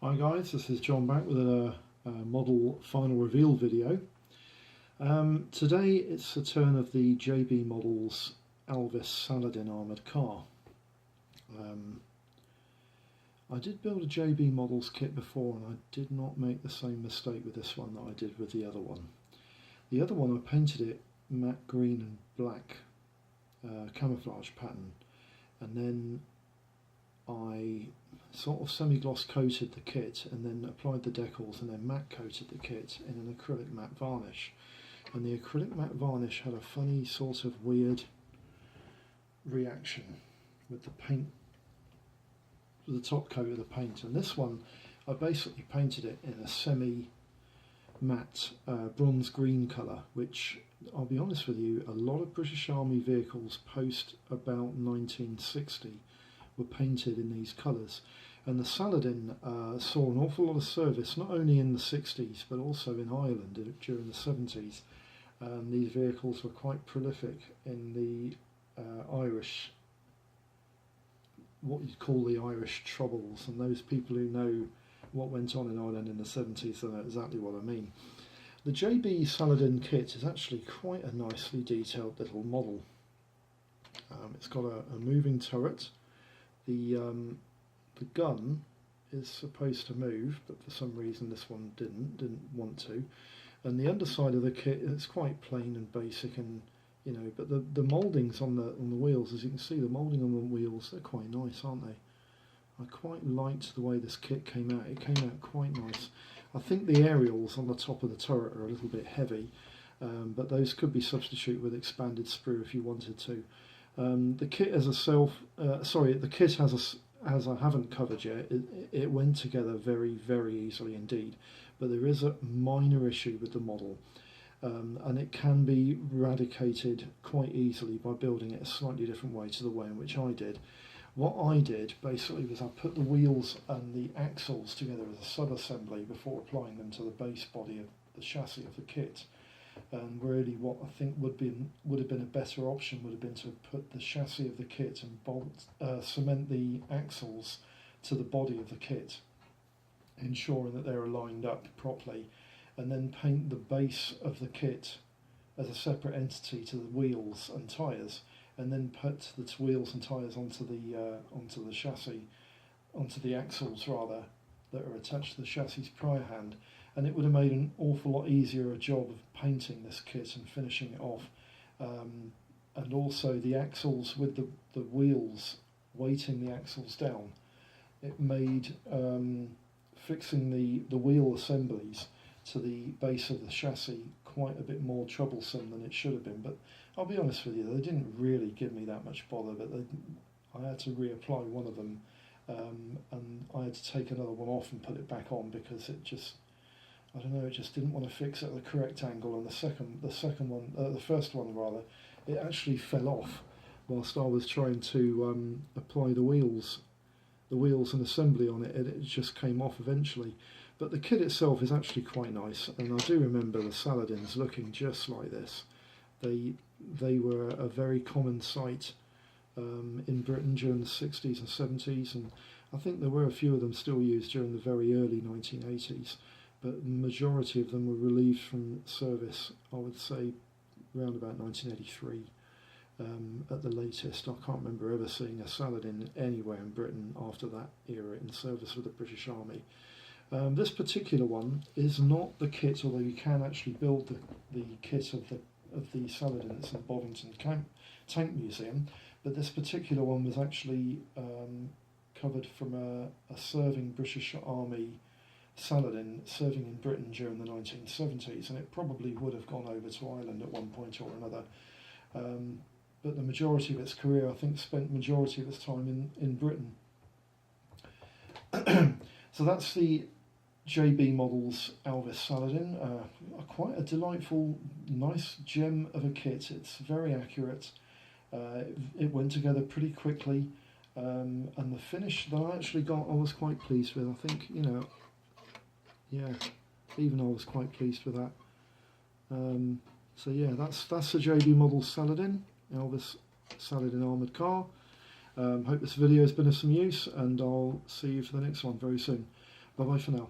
Hi guys, this is John back with a model final reveal video. Today it's the turn of the JB Models Scale Saladin armoured car. I did build a JB Models kit before and I did not make the same mistake with this one that I did with the other one. The other one I painted it matte green and black camouflage pattern, and then I sort of semi-gloss coated the kit and then applied the decals and then matte coated the kit in an acrylic matte varnish. And the acrylic matte varnish had a funny sort of weird reaction with the paint, the top coat of the paint. And this one, I basically painted it in a semi-matte bronze green colour, which I'll be honest with you, a lot of British Army vehicles post about 1960 were painted in these colours, and the Saladin saw an awful lot of service not only in the 60s but also in Ireland during the 70s. These vehicles were quite prolific in the Irish, what you'd call the Irish Troubles, and those people who know what went on in Ireland in the 70s know exactly what I mean. The JB Saladin kit is actually quite a nicely detailed little model. It's got a moving turret. The gun is supposed to move, but for some reason this one didn't want to. And the underside of the kit is quite plain and basic, and but the mouldings on the wheels, as you can see, the moulding on the wheels, they're quite nice, aren't they? I quite liked the way this kit came out. It came out quite nice. I think the aerials on the top of the turret are a little bit heavy, but those could be substituted with expanded sprue if you wanted to. The kit as a the kit as I haven't covered yet, it went together very, very easily indeed, but there is a minor issue with the model, and it can be eradicated quite easily by building it a slightly different way to the way in which I did. What I did basically was I put the wheels and the axles together as a sub-assembly before applying them to the base body of the chassis of the kit. And really what I think would have been a better option would have been to put the chassis of the kit and cement the axles to the body of the kit, ensuring that they're lined up properly, and then paint the base of the kit as a separate entity to the wheels and tyres, and then put the wheels and tyres onto the chassis, onto the axles rather, that are attached to the chassis prior hand. And it would have made an awful lot easier a job of painting this kit and finishing it off. And also the axles with the wheels, weighting the axles down, it made fixing the wheel assemblies to the base of the chassis quite a bit more troublesome than it should have been. But I'll be honest with you, they didn't really give me that much bother, but I had to reapply one of them, and I had to take another one off and put it back on because it just, I don't know, it just didn't want to fix it at the correct angle. And the first one rather, it actually fell off whilst I was trying to apply the wheels and assembly on it, and it just came off eventually. But the kit itself is actually quite nice, and I do remember the Saladins looking just like this. They were a very common sight in Britain during the 60s and 70s, and I think there were a few of them still used during the very early 1980s. But the majority of them were relieved from service, I would say, around about 1983 at the latest. I can't remember ever seeing a Saladin anywhere in Britain after that era in service with the British Army. This particular one is not the kit, although you can actually build the kit of the Saladin that's in the Bovington Tank Museum, but this particular one was actually covered from a serving British Army Saladin serving in Britain during the 1970s, and it probably would have gone over to Ireland at one point or another. But the majority of its career, I think, spent majority of its time in Britain. So that's the JB Models Scale Saladin. Quite a delightful, nice gem of a kit. It's very accurate. It went together pretty quickly, and the finish that I actually got, I was quite pleased with. I think, yeah, even I was quite pleased with that. So yeah, that's the JB Models Saladin, Elvis Saladin armoured car. Hope this video has been of some use, and I'll see you for the next one very soon. Bye bye for now.